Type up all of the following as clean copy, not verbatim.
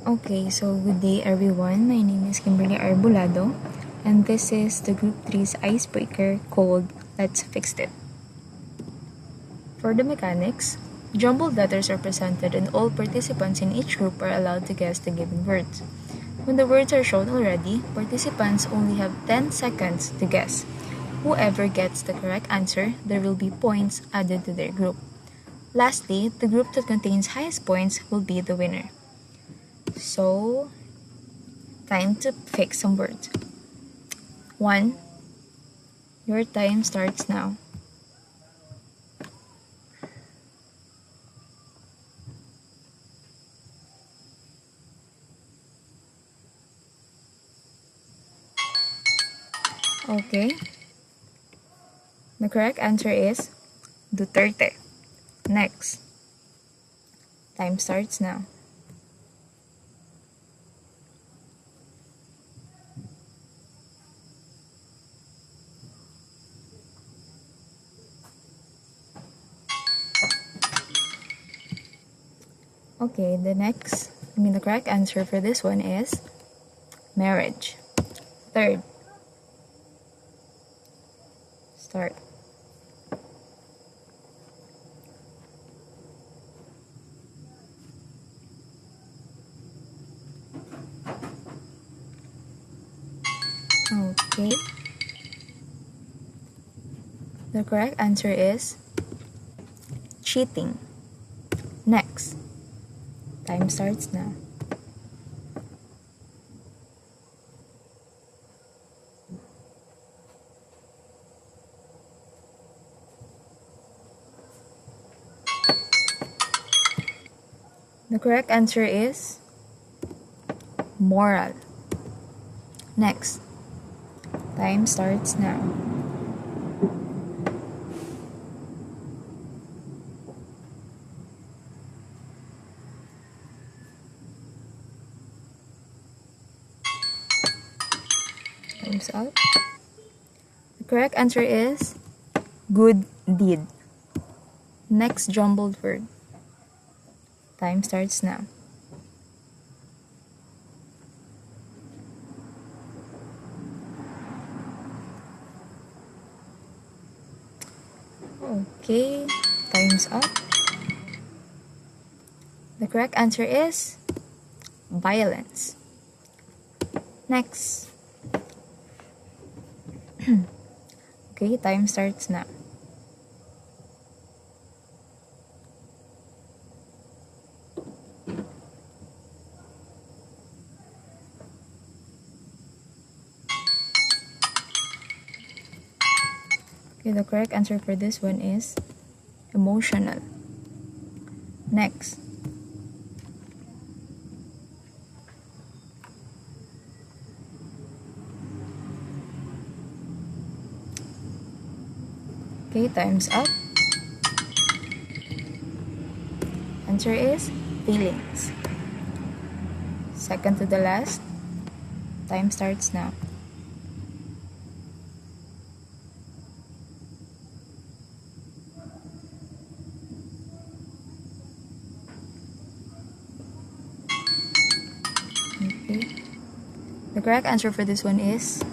Okay, so good day everyone. My name is Kimberly Arbolado, and this is the Group 3's icebreaker called Let's Fix It. For the mechanics, jumbled letters are presented and all participants in each group are allowed to guess the given words. When the words are shown already, participants only have 10 seconds to guess. Whoever gets the correct answer, there will be points added to their group. Lastly, the group that contains highest points will be the winner. So, time to fix some words. 1. Your time starts now. Okay. The correct answer is Duterte. Next. Time starts now. Okay, the correct answer for this one is marriage. Third. Start. Okay. The correct answer is cheating. Next. Time starts now. The correct answer is moral. Next. Time starts now. Time's up. The correct answer is good deed. Next jumbled word. Time starts now. Okay, time's up. The correct answer is violence. Next. Okay, time starts now. Okay, the correct answer for this one is emotional. Next. Okay, time's up. Answer is feelings. Second to the last. Time starts now. Okay. The correct answer for this one is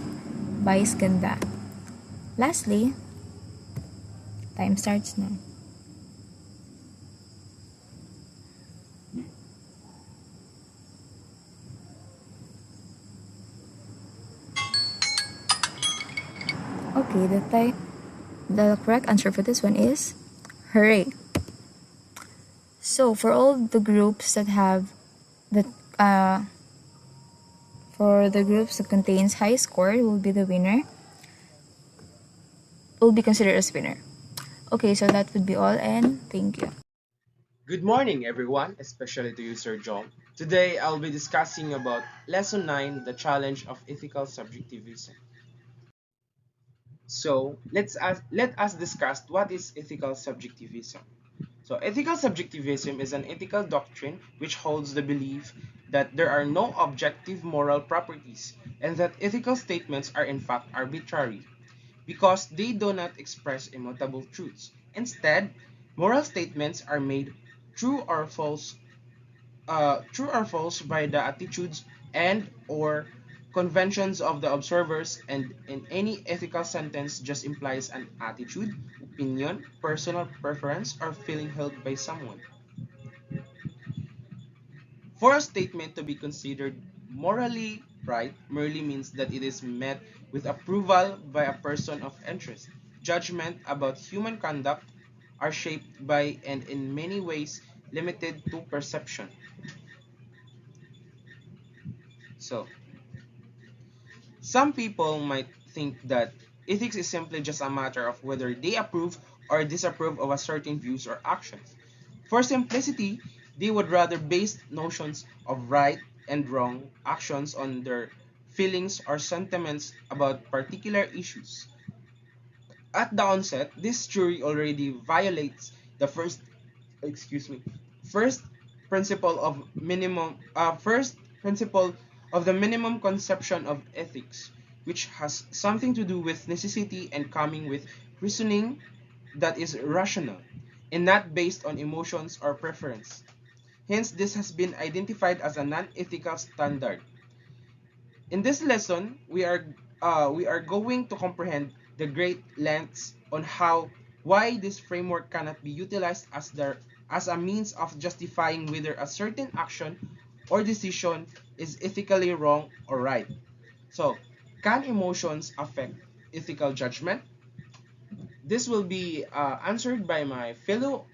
vice ganda. Lastly, time starts now. Okay, the correct answer for this one is hooray. So for all the groups that have that for the groups that contains high score will be the winner. Will be considered as winner. Okay, so that would be all and thank you. Good morning, everyone, especially to you, Sir John. Today, I'll be discussing about Lesson 9, the challenge of ethical subjectivism. So, let us discuss what is ethical subjectivism. So, ethical subjectivism is an ethical doctrine which holds the belief that there are no objective moral properties and that ethical statements are in fact arbitrary because they do not express immutable truths. Instead, moral statements are made true or false true or false by the attitudes and or conventions of the observers, and in any ethical sentence just implies an attitude, opinion, personal preference, or feeling held by someone. For a statement to be considered morally right merely means that it is met with approval by a person of interest. Judgment about human conduct are shaped by and in many ways limited to perception. So, some people might think that ethics is simply just a matter of whether they approve or disapprove of a certain views or actions. For simplicity, they would rather base notions of right and wrong actions on their feelings or sentiments about particular issues. At the onset, this theory already violates the excuse me, first principle of first principle of the minimum conception of ethics, which has something to do with necessity and coming with reasoning that is rational and not based on emotions or preference. Hence, this has been identified as a non-ethical standard. In this lesson, we are going to comprehend the great lengths on why this framework cannot be utilized as a means of justifying whether a certain action or decision is ethically wrong or right. So, can emotions affect ethical judgment? This will be answered by my fellow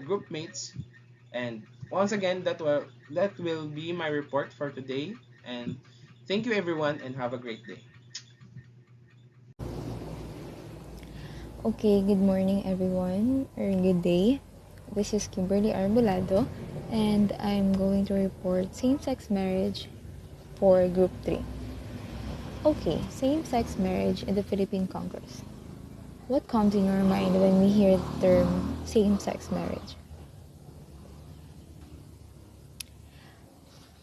group mates, and once again, that will be my report for today. And thank you, everyone, and have a great day. Okay, good morning everyone, or good day. This is Kimberly Arbolado, and I'm going to report same-sex marriage for Group 3. Okay, same-sex marriage in the Philippine Congress. What comes in your mind when we hear the term same-sex marriage?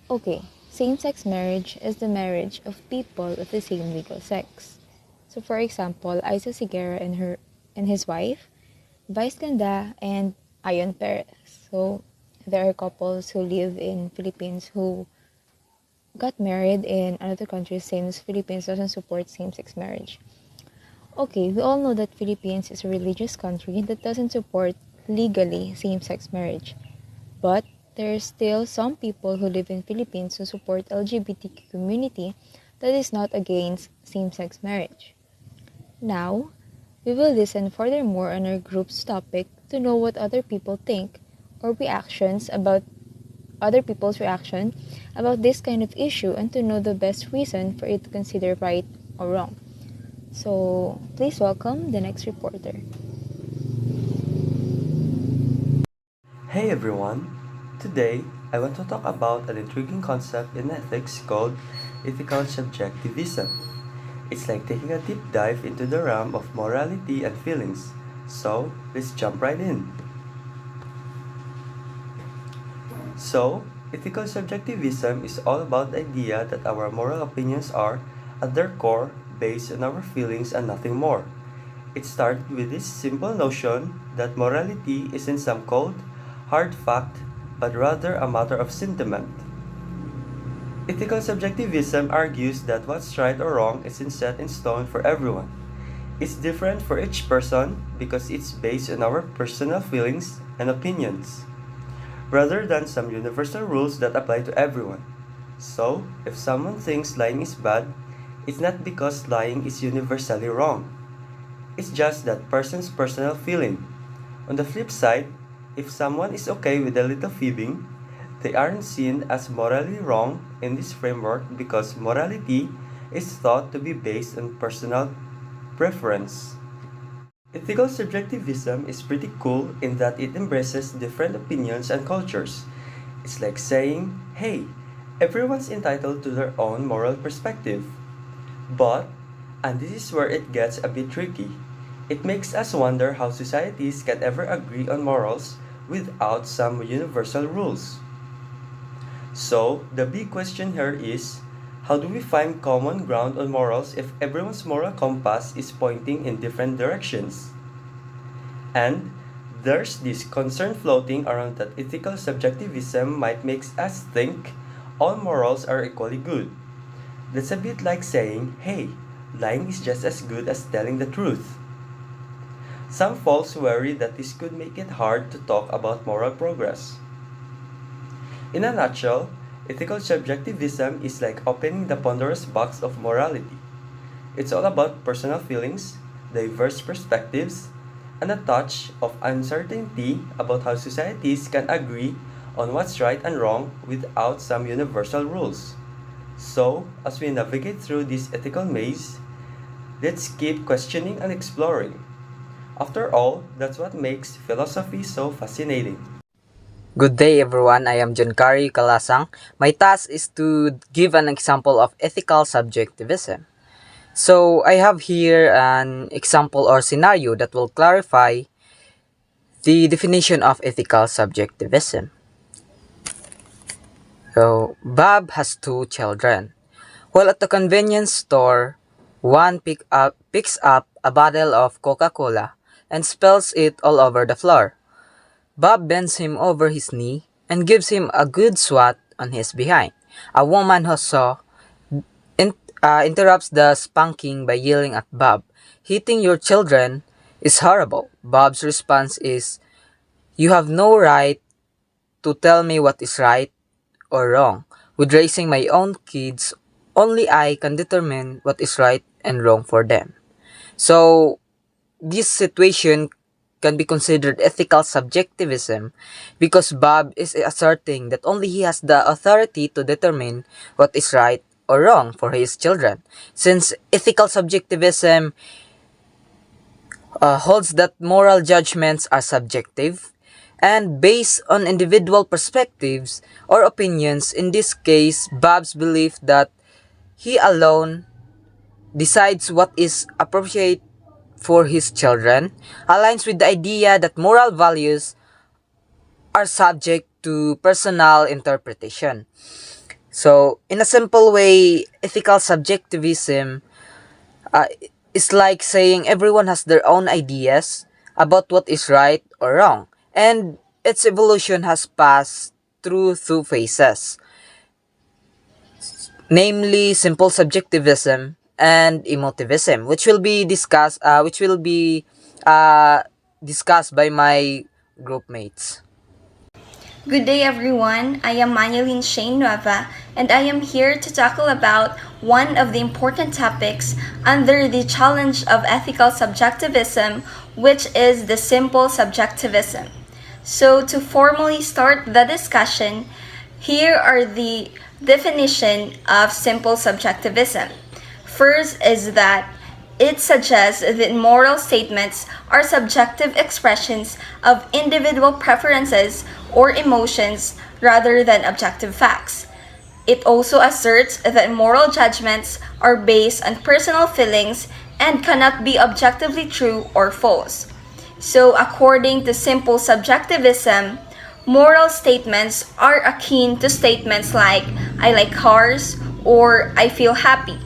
Okay, same-sex marriage is the marriage of people of the same legal sex. So for example, Isa Sigera and his wife, Vice Ganda and Ayon Perez. So there are couples who live in Philippines who got married in another country since Philippines doesn't support same-sex marriage. Okay, we all know that Philippines is a religious country that doesn't support legally same-sex marriage. But there are still some people who live in Philippines who support LGBTQ community that is not against same-sex marriage. Now, we will listen furthermore on our group's topic to know what other people think or reactions about other people's reaction about this kind of issue and to know the best reason for it to consider right or wrong. So, please welcome the next reporter. Hey everyone! Today, I want to talk about an intriguing concept in ethics called ethical subjectivism. It's like taking a deep dive into the realm of morality and feelings. So, let's jump right in. So, ethical subjectivism is all about the idea that our moral opinions are, at their core, based on our feelings and nothing more. It started with this simple notion that morality isn't some cold, hard fact, but rather a matter of sentiment. Ethical subjectivism argues that what's right or wrong isn't set in stone for everyone. It's different for each person because it's based on our personal feelings and opinions, rather than some universal rules that apply to everyone. So, if someone thinks lying is bad, it's not because lying is universally wrong. It's just that person's personal feeling. On the flip side, if someone is okay with a little fibbing, they aren't seen as morally wrong in this framework because morality is thought to be based on personal preference. Ethical subjectivism is pretty cool in that it embraces different opinions and cultures. It's like saying, hey, everyone's entitled to their own moral perspective. But, and this is where it gets a bit tricky, it makes us wonder how societies can ever agree on morals without some universal rules. So, the big question here is, how do we find common ground on morals if everyone's moral compass is pointing in different directions? And There's this concern floating around that ethical subjectivism might make us think all morals are equally good. That's a bit like saying, hey, lying is just as good as telling the truth. Some folks worry that this could make it hard to talk about moral progress. In a nutshell, ethical subjectivism is like opening the Pandora's box of morality. It's all about personal feelings, diverse perspectives, and a touch of uncertainty about how societies can agree on what's right and wrong without some universal rules. So, as we navigate through this ethical maze, let's keep questioning and exploring. After all, that's what makes philosophy so fascinating. Good day everyone, I am Junkari Kalasang. My task is to give an example of ethical subjectivism. So I have here an example or scenario that will clarify the definition of ethical subjectivism. So Bob has two children. While at the convenience store, one picks up a bottle of Coca-Cola and spills it all over the floor. Bob bends him over his knee and gives him a good swat on his behind. A woman who saw interrupts the spanking by yelling at Bob, "Hitting your children is horrible." Bob's response is, "You have no right to tell me what is right or wrong. With raising my own kids, only I can determine what is right and wrong for them." So, this situation can be considered ethical subjectivism because Bob is asserting that only he has the authority to determine what is right or wrong for his children. Since ethical subjectivism holds that moral judgments are subjective and based on individual perspectives or opinions, in this case, Bob's belief that he alone decides what is appropriate for his children aligns with the idea that moral values are subject to personal interpretation. So, in a simple way, ethical subjectivism uh, is like saying everyone has their own ideas about what is right or wrong, and its evolution has passed through two phases, namely simple subjectivism and emotivism, which will be discussed by my group mates. Good day everyone, I am Manilyn Shane Nueva and I am here to tackle about one of the important topics under the challenge of ethical subjectivism, which is the simple subjectivism. So to formally start the discussion, here are the definition of simple subjectivism. First is that it suggests that moral statements are subjective expressions of individual preferences or emotions rather than objective facts. It also asserts that moral judgments are based on personal feelings and cannot be objectively true or false. So, according to simple subjectivism, moral statements are akin to statements like, "I like cars" or "I feel happy."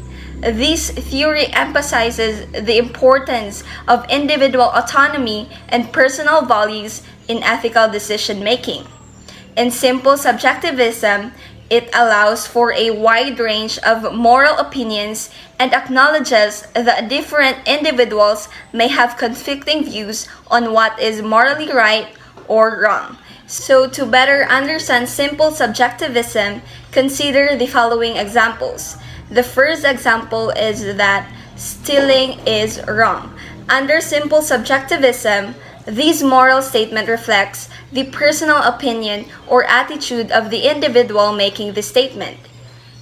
This theory emphasizes the importance of individual autonomy and personal values in ethical decision making. In simple subjectivism, it allows for a wide range of moral opinions and acknowledges that different individuals may have conflicting views on what is morally right or wrong. So, to better understand simple subjectivism, consider the following examples. The first example is that stealing is wrong. Under simple subjectivism, this moral statement reflects the personal opinion or attitude of the individual making the statement.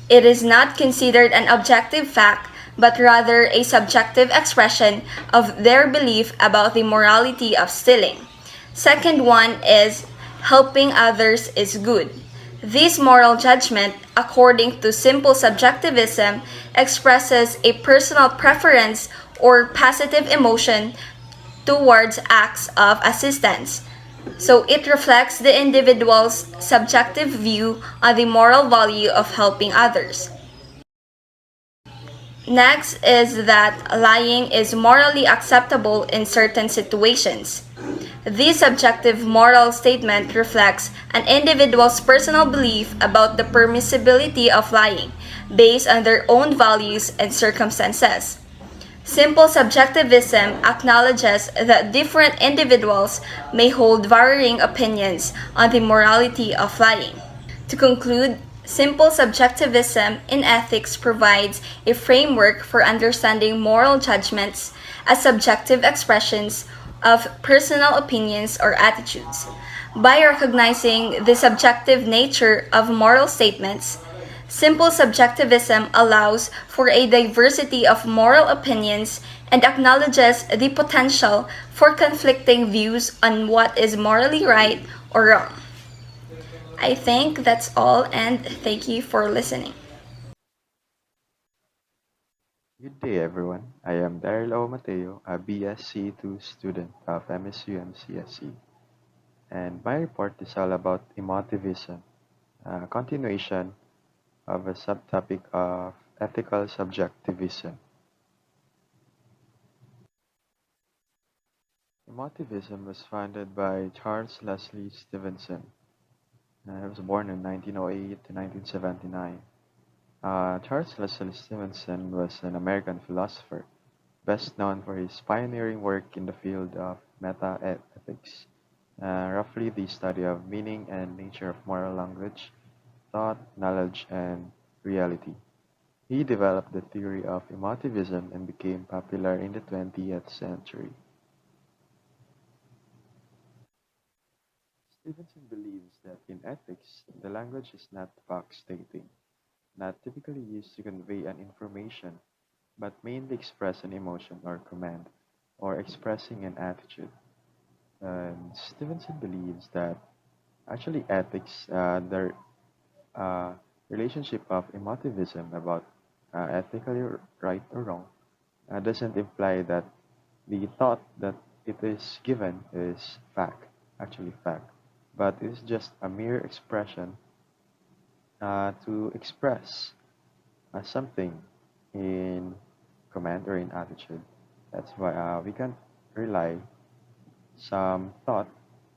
It is not considered an objective fact, but rather a subjective expression of their belief about the morality of stealing. Second one is helping others is good. This moral judgment, according to simple subjectivism, expresses a personal preference or positive emotion towards acts of assistance. So it reflects the individual's subjective view on the moral value of helping others. Next is that lying is morally acceptable in certain situations. This subjective moral statement reflects an individual's personal belief about the permissibility of lying, based on their own values and circumstances. Simple subjectivism acknowledges that different individuals may hold varying opinions on the morality of lying. To conclude, simple subjectivism in ethics provides a framework for understanding moral judgments as subjective expressions of personal opinions or attitudes. By recognizing the subjective nature of moral statements, simple subjectivism allows for a diversity of moral opinions and acknowledges the potential for conflicting views on what is morally right or wrong. I think that's all, and thank you for listening. Good day, everyone. I am Daryl O. Mateo, a BSc2 student of MSU MCSE, and my report is all about emotivism, a continuation of a subtopic of ethical subjectivism. Emotivism was founded by Charles Leslie Stevenson. He was born in 1908 to 1979. Charles Leslie Stevenson was an American philosopher, best known for his pioneering work in the field of meta-ethics, roughly the study of meaning and nature of moral language, thought, knowledge, and reality. He developed the theory of emotivism and became popular in the 20th century. Stevenson believes that in ethics, the language is not fact stating, not typically used to convey an information, but mainly express an emotion or command, or expressing an attitude. And Stevenson believes that actually ethics, the relationship of emotivism about ethically right or wrong, doesn't imply that the thought that it is given is fact, actually fact, but it is just a mere expression to express something in command or in attitude. That's why we can rely some thought,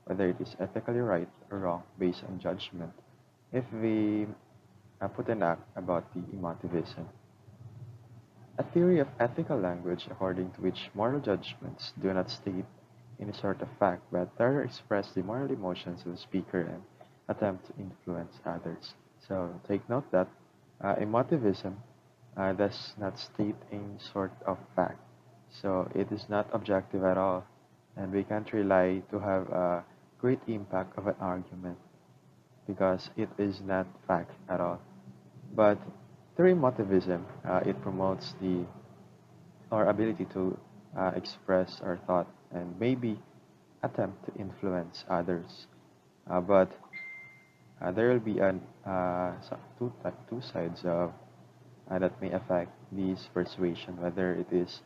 whether it is ethically right or wrong, based on judgment, if we put an act about the emotivism. A theory of ethical language according to which moral judgments do not state any sort of fact, but rather express the moral emotions of the speaker and attempt to influence others. So take note that emotivism does not state any sort of fact. So it is not objective at all, and we can't rely to have a great impact of an argument because it is not fact at all. But through emotivism, it promotes the our ability to express our thought and maybe attempt to influence others. But there will be two sides of that may affect this persuasion, whether it is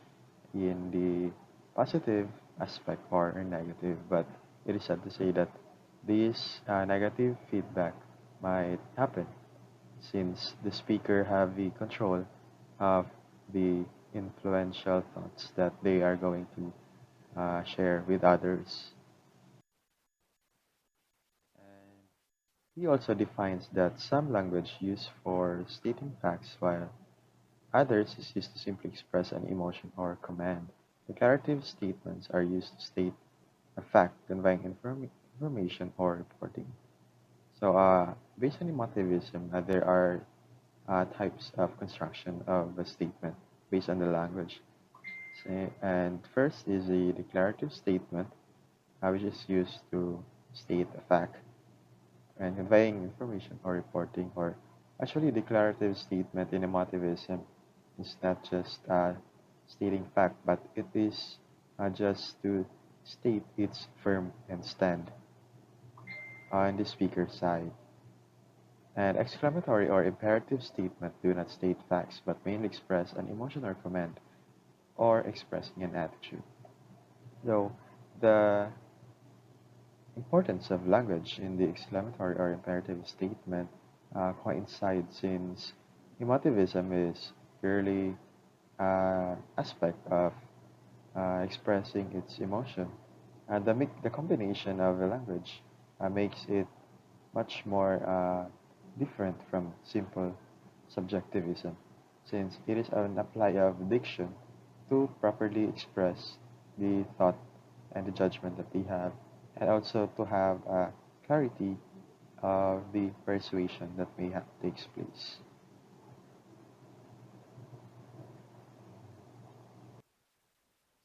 in the positive aspect or in negative. But it is sad to say that this negative feedback might happen since the speaker have the control of the influential thoughts that they are going to share with others. And he also defines that some language used for stating facts while others is used to simply express an emotion or command. Declarative statements are used to state a fact, conveying information or reporting. So, based on emotivism, there are types of construction of a statement based on the language. And first is a declarative statement, which is used to state a fact and conveying information or reporting, or actually declarative statement in emotivism is not just stating fact, but it is just to state its firm and stand on the speaker's side. And exclamatory or imperative statement do not state facts, but mainly express an emotion or command, or expressing an attitude. Though the importance of language in the exclamatory or imperative statement coincides since emotivism is purely aspect of expressing its emotion The combination of the language makes it much more different from simple subjectivism, since it is an apply of diction to properly express the thought and the judgment that they have, and also to have clarity of the persuasion that may have takes place.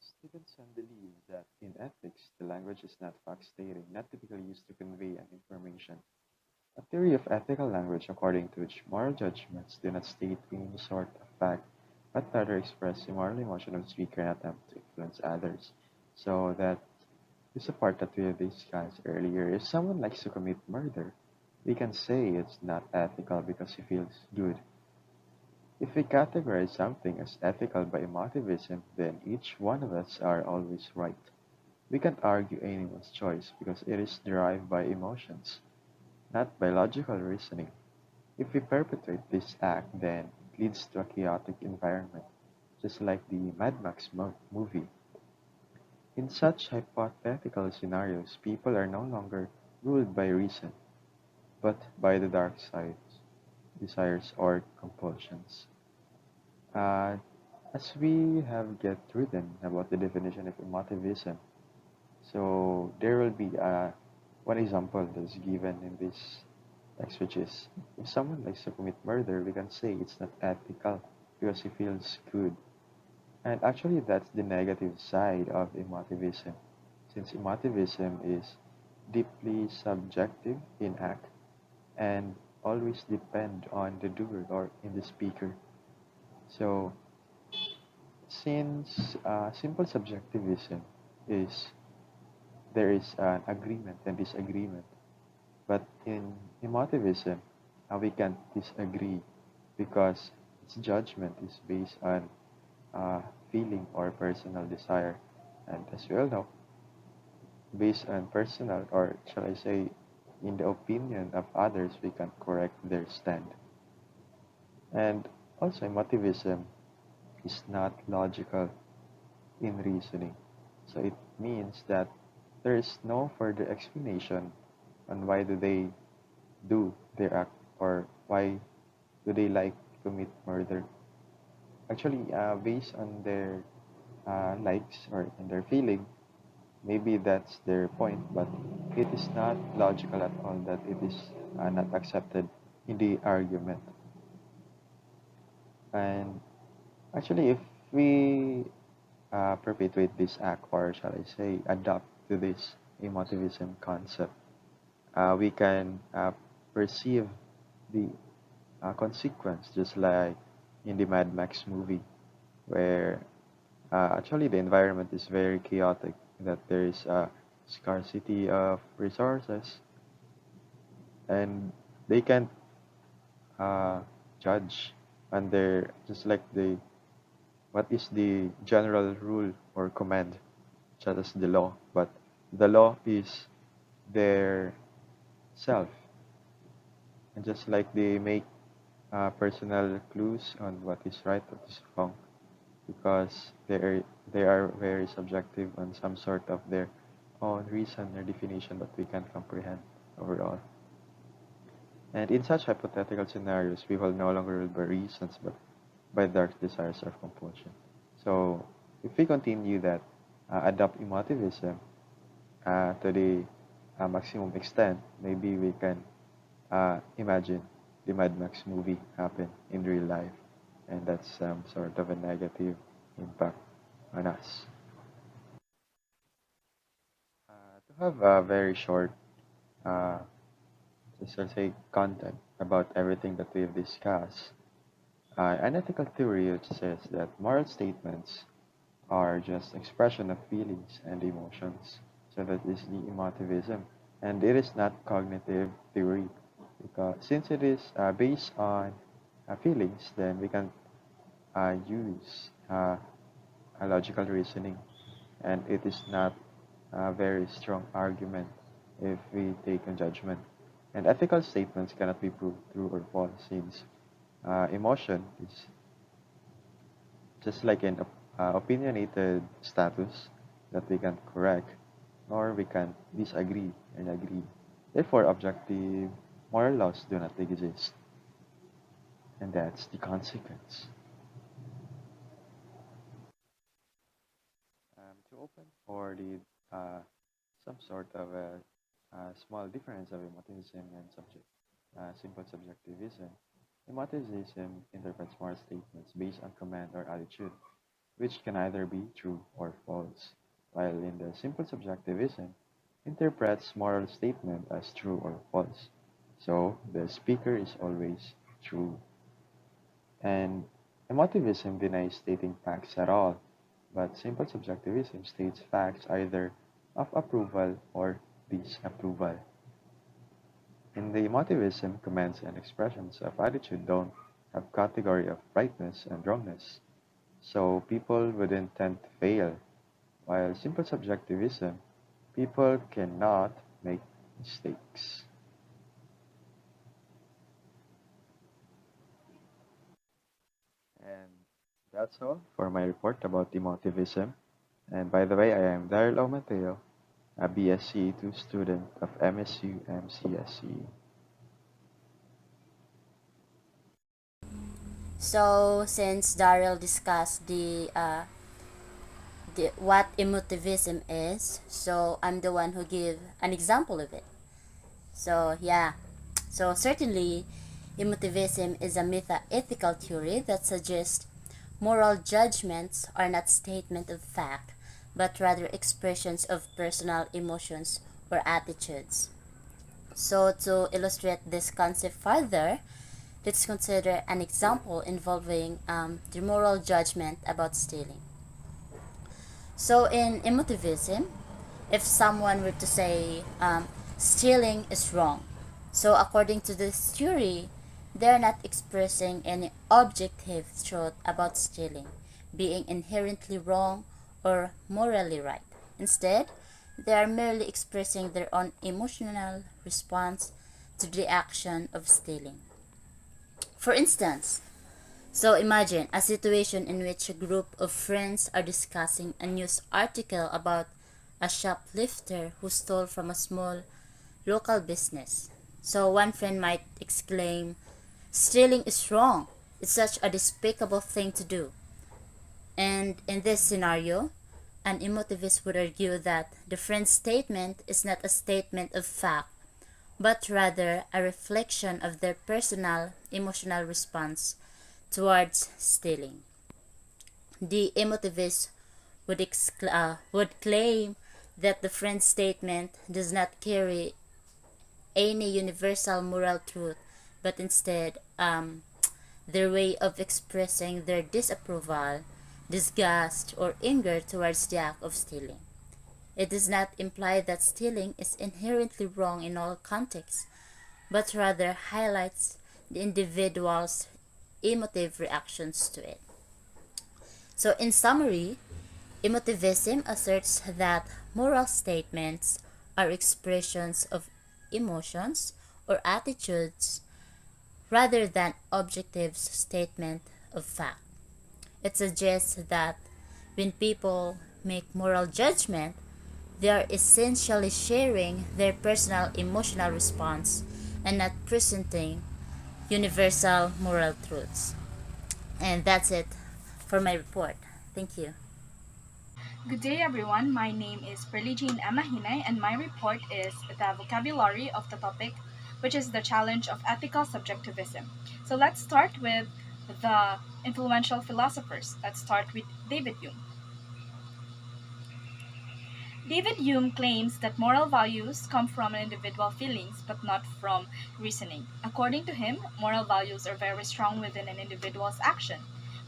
Stevenson believes that in ethics, the language is not fact stating, not typically used to convey an information. A theory of ethical language according to which moral judgments do not state any sort of fact, but rather express the moral emotion of the speaker and attempt to influence others. So that is a part that we have discussed earlier. If someone likes to commit murder, we can say it's not ethical because he feels good. If we categorize something as ethical by emotivism, then each one of us are always right. We can't argue anyone's choice because it is derived by emotions, not by logical reasoning. If we perpetrate this act, then it leads to a chaotic environment, just like the Mad Max movie. In such hypothetical scenarios, people are no longer ruled by reason, but by the dark sides, desires, or compulsions. Uh, as we have get written about the definition of emotivism, so there will be one example that's given in this text, which is if someone likes to commit murder, we can say it's not ethical because he feels good. And actually, that's the negative side of emotivism, since emotivism is deeply subjective in act and always depend on the doer or in the speaker. So, since simple subjectivism is there is an agreement and disagreement, but in emotivism, we can disagree because its judgment is based on uh, feeling or personal desire. And as we all know, based on personal, or shall I say, in the opinion of others, we can correct their stand. And also, emotivism is not logical in reasoning. So it means that there is no further explanation on why do they do their act or why do they like to commit murder. Actually, based on their likes or in their feeling, maybe that's their point, but it is not logical at all that it is not accepted in the argument. And actually, if we perpetuate this act, or shall I say, adopt to this emotivism concept, we can perceive the consequence, just like in the Mad Max movie, where actually the environment is very chaotic, that there is a scarcity of resources, and they can't uh, judge under just like the what is the general rule or command, such as the law, but the law is their self, and just like they make personal clues on what is right, what is wrong, because they are very subjective on some sort of their own reason or definition that we can comprehend overall. And in such hypothetical scenarios, we will no longer ruled by reasons but by dark desires or compulsion. So if we continue that, adopt emotivism to the maximum extent, maybe we can imagine the Mad Max movie happen in real life, and that's some sort of a negative impact on us. To have a very short, uh, just to say, content about everything that we've discussed, an ethical theory which says that moral statements are just expression of feelings and emotions. So that is the emotivism, and it is not cognitive theory because since it is based on feelings, then we can use a logical reasoning, and it is not a very strong argument if we take a judgment. And ethical statements cannot be proved true or false since emotion is just like an opinionated status that we can correct. nor we can disagree and agree. Therefore, objective moral laws do not exist, and that's the consequence. To open for the some sort of a small difference of emotivism and simple subjectivism. Emotivism interprets moral statements based on command or attitude, which can either be true or false, while in the simple subjectivism interprets moral statement as true or false. So the speaker is always true. And emotivism denies stating facts at all, but simple subjectivism states facts either of approval or disapproval. In the emotivism, commands and expressions of attitude don't have category of rightness and wrongness, so people wouldn't tend to fail, while simple subjectivism, people cannot make mistakes. And that's all for my report about emotivism. And by the way, I am Daryl O. Mateo, a BSc2 student of MSU MCSE. So, since Daryl discussed the what emotivism is, so I'm the one who give an example of it. So, yeah. So, certainly, emotivism is a meta-ethical theory that suggests moral judgments are not statements of fact, but rather expressions of personal emotions or attitudes. So, to illustrate this concept further, let's consider an example involving the moral judgment about stealing. So, in emotivism, if someone were to say stealing is wrong, so according to this theory, they're not expressing any objective truth about stealing being inherently wrong or morally right. Instead, they are merely expressing their own emotional response to the action of stealing. For instance, so imagine a situation in which a group of friends are discussing a news article about a shoplifter who stole from a small local business. So one friend might exclaim, "Stealing is wrong. It's such a despicable thing to do." And in this scenario, an emotivist would argue that the friend's statement is not a statement of fact, but rather a reflection of their personal emotional response towards stealing. The emotivist would claim that the friend's statement does not carry any universal moral truth, but instead their way of expressing their disapproval, disgust, or anger towards the act of stealing. It does not imply that stealing is inherently wrong in all contexts, but rather highlights the individual's emotive reactions to it. So, in summary, emotivism asserts that moral statements are expressions of emotions or attitudes rather than objective statement of fact. It suggests that when people make moral judgment, they are essentially sharing their personal emotional response and not presenting universal moral truths. And that's it for my report. Thank you. Good day, everyone. My name is Pearly Jean Emma Hinay, and my report is the vocabulary of the topic, which is the challenge of ethical subjectivism. So let's start with the influential philosophers. Let's start with David Hume. David Hume claims that moral values come from individual feelings but not from reasoning. According to him, moral values are very strong within an individual's action.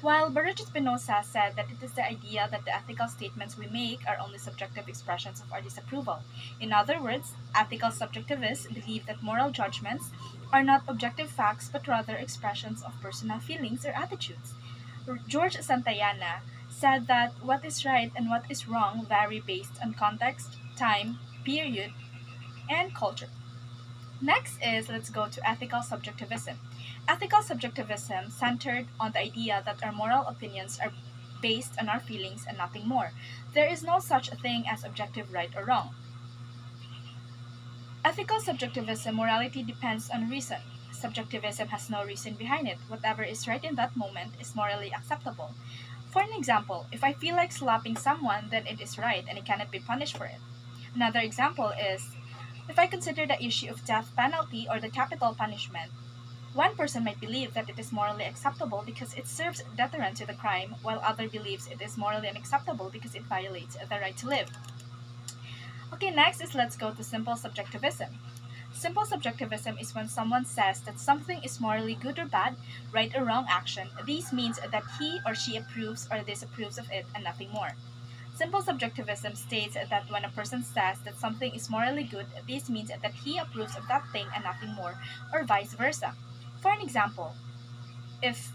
While Baruch Spinoza said that it is the idea that the ethical statements we make are only subjective expressions of our disapproval. In other words, ethical subjectivists believe that moral judgments are not objective facts but rather expressions of personal feelings or attitudes. George Santayana said that what is right and what is wrong vary based on context, time, period, and culture. Next is let's go to ethical subjectivism. Ethical subjectivism centered on the idea that our moral opinions are based on our feelings and nothing more. There is no such thing as objective right or wrong. Ethical subjectivism, morality depends on reason. Subjectivism has no reason behind it. Whatever is right in that moment is morally acceptable. For an example, if I feel like slapping someone, then it is right and I cannot be punished for it. Another example is if I consider the issue of death penalty or the capital punishment. One person might believe that it is morally acceptable because it serves deterrent to the crime, while other believes it is morally unacceptable because it violates the right to live. Okay, next is let's go to simple subjectivism. Simple subjectivism is when someone says that something is morally good or bad, right or wrong action. This means that he or she approves or disapproves of it and nothing more. Simple subjectivism states that when a person says that something is morally good, this means that he approves of that thing and nothing more, or vice versa. For an example, if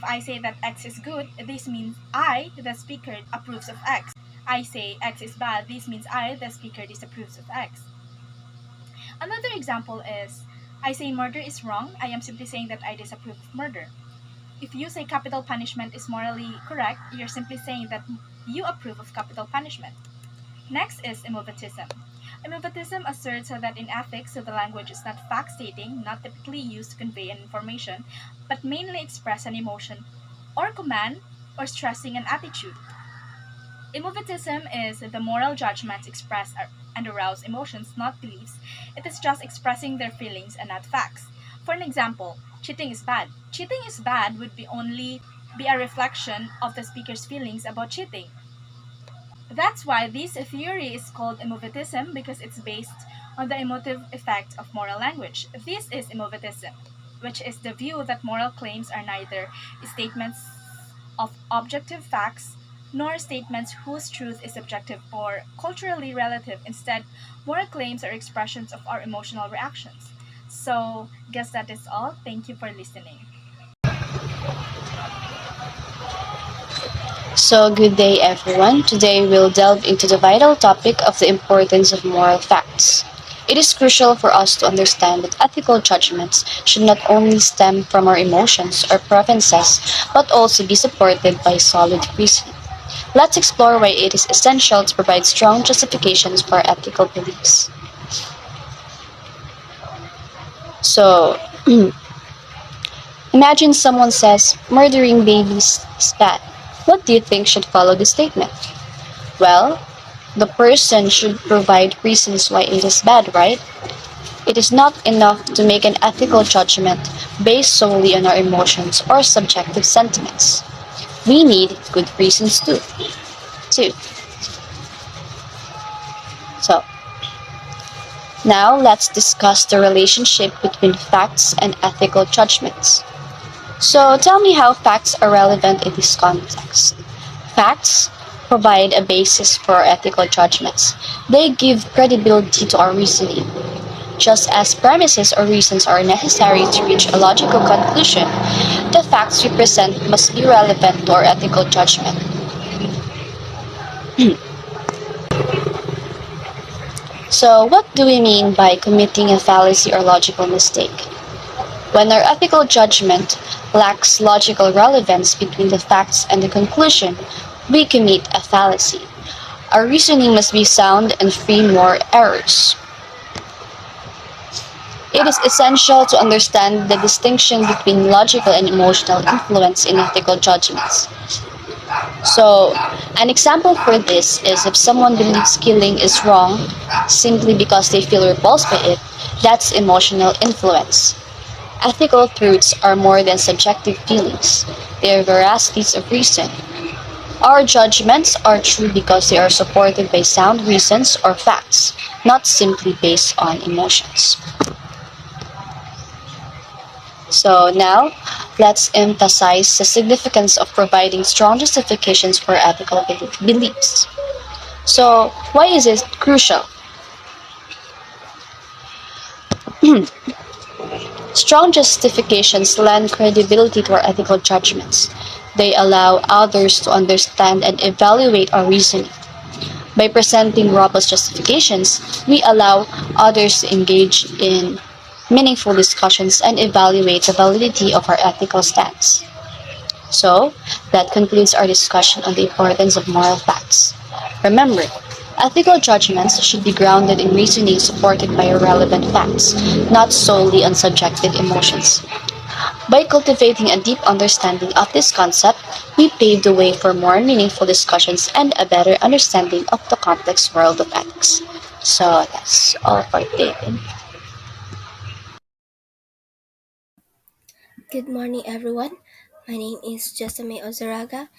I say that X is good, this means I, the speaker, approves of X. I say X is bad, this means I, the speaker, disapproves of X. Another example is, I say murder is wrong, I am simply saying that I disapprove of murder. If you say capital punishment is morally correct, you're simply saying that you approve of capital punishment. Next is emotivism. Emotivism asserts that in ethics, the language is not fact-stating, not typically used to convey an information, but mainly express an emotion or command or stressing an attitude. Emotivism is the moral judgments express and arouse emotions, not beliefs. It is just expressing their feelings and not facts. For an example, cheating is bad. Cheating is bad would only be a reflection of the speaker's feelings about cheating. That's why this theory is called emotivism because it's based on the emotive effect of moral language. This is emotivism, which is the view that moral claims are neither statements of objective facts nor statements whose truth is subjective or culturally relative. Instead, moral claims are expressions of our emotional reactions. So, guess that is all. Thank you for listening. So, good day everyone. Today we'll delve into the vital topic of the importance of moral facts. It is crucial for us to understand that ethical judgments should not only stem from our emotions or preferences, but also be supported by solid reasoning. Let's explore why it is essential to provide strong justifications for our ethical beliefs. So, imagine someone says, murdering babies is bad. What do you think should follow this statement? Well, the person should provide reasons why it is bad, right? It is not enough to make an ethical judgment based solely on our emotions or subjective sentiments. We need good reasons too. So, now let's discuss the relationship between facts and ethical judgments. So tell me how facts are relevant in this context. Facts provide a basis for our ethical judgments. They give credibility to our reasoning. Just as premises or reasons are necessary to reach a logical conclusion, the facts we present must be relevant to our ethical judgment. So, what do we mean by committing a fallacy or logical mistake? When our ethical judgment lacks logical relevance between the facts and the conclusion, we commit a fallacy. Our reasoning must be sound and free more errors. It is essential to understand the distinction between logical and emotional influence in ethical judgments. So, an example for this is if someone believes killing is wrong simply because they feel repulsed by it, that's emotional influence. Ethical truths are more than subjective feelings. They are veracities of reason. Our judgments are true because they are supported by sound reasons or facts, not simply based on emotions. So now, let's emphasize the significance of providing strong justifications for ethical beliefs. So, why is it crucial? Strong justifications lend credibility to our ethical judgments. They allow others to understand and evaluate our reasoning. By presenting robust justifications, we allow others to engage in meaningful discussions and evaluate the validity of our ethical stance. So, that concludes our discussion on the importance of moral facts. Remember, Ethical judgments should be grounded in reasoning supported by relevant facts, not solely on subjective emotions. By cultivating a deep understanding of this concept, we pave the way for more meaningful discussions and a better understanding of the complex world of ethics. So that's all for today. Good morning, everyone. My name is Jesame Ozaraga.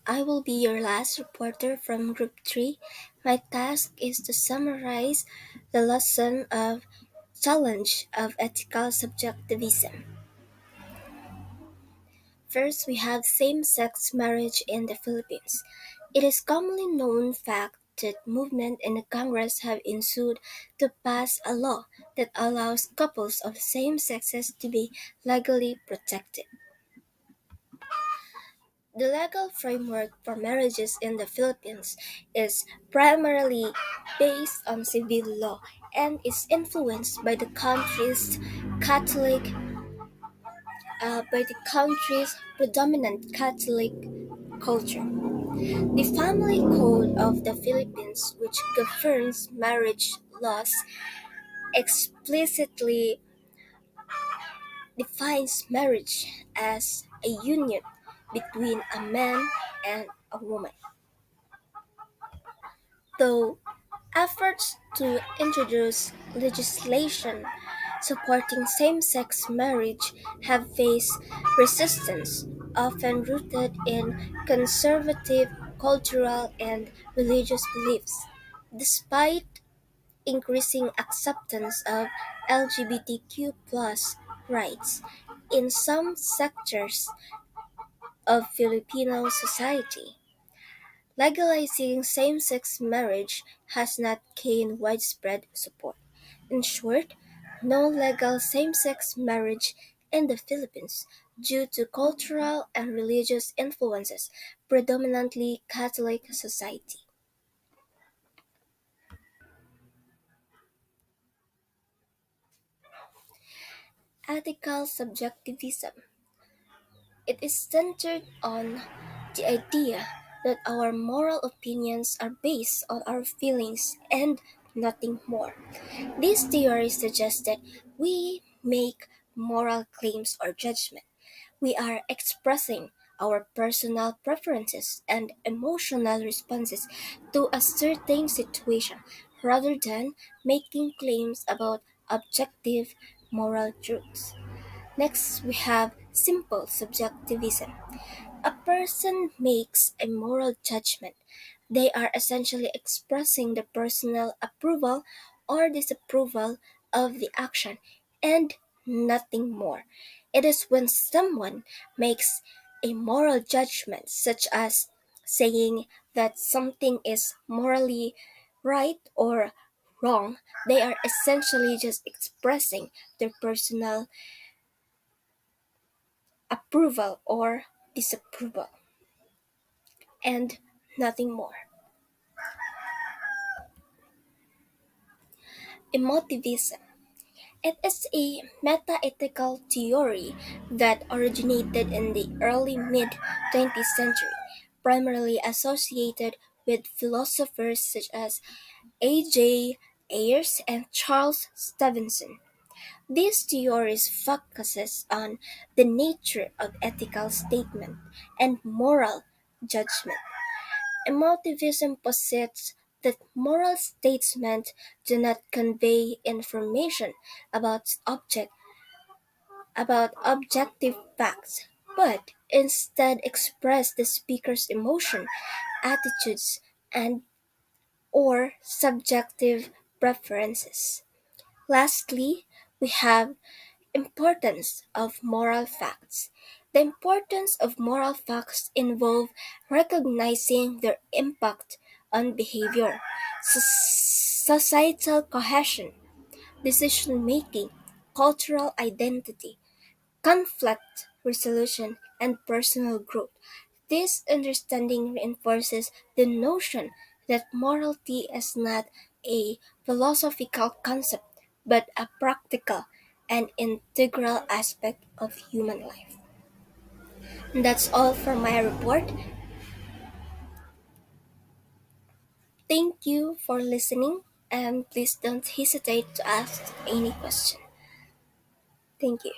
I will be your last reporter from Group 3. My task is to summarize the lesson of challenge of ethical subjectivism. First, we have same-sex marriage in the Philippines. It is commonly known fact that movement in the Congress have ensued to pass a law that allows couples of same sexes to be legally protected. The legal framework for marriages in the Philippines is primarily based on civil law and is influenced by the country's predominant Catholic culture. The Family Code of the Philippines, which governs marriage laws, explicitly defines marriage as a union between a man and a woman. Though efforts to introduce legislation supporting same sex marriage have faced resistance, often rooted in conservative cultural and religious beliefs. Despite increasing acceptance of LGBTQ rights in some sectors of Filipino society, legalizing same sex marriage has not gained widespread support. In short, no legal same sex marriage in the Philippines due to cultural and religious influences, predominantly Catholic society. Ethical subjectivism. It is centered on the idea that our moral opinions are based on our feelings and nothing more. This theory suggests that we make moral claims or judgment. We are expressing our personal preferences and emotional responses to a certain situation rather than making claims about objective moral truths. Next, we have simple subjectivism. A person makes a moral judgment. They are essentially expressing the personal approval or disapproval of the action and nothing more. It is when someone makes a moral judgment, such as saying that something is morally right or wrong, they are essentially just expressing their personal approval or disapproval and nothing more. Emotivism. It is a meta-ethical theory that originated in the early mid-20th century, primarily associated with philosophers such as A.J. Ayers and Charles Stevenson. This theory focuses on the nature of ethical statement and moral judgment. Emotivism posits that moral statements do not convey information about objective facts, but instead express the speaker's emotion, attitudes, and or subjective preferences. Lastly, we have importance of moral facts. The importance of moral facts involve recognizing their impact on behavior, societal cohesion, decision making, cultural identity, conflict resolution, and personal growth. This understanding reinforces the notion that morality is not a philosophical concept but a practical and integral aspect of human life. And that's all for my report. thank you for listening, and please don't hesitate to ask any question. Thank you.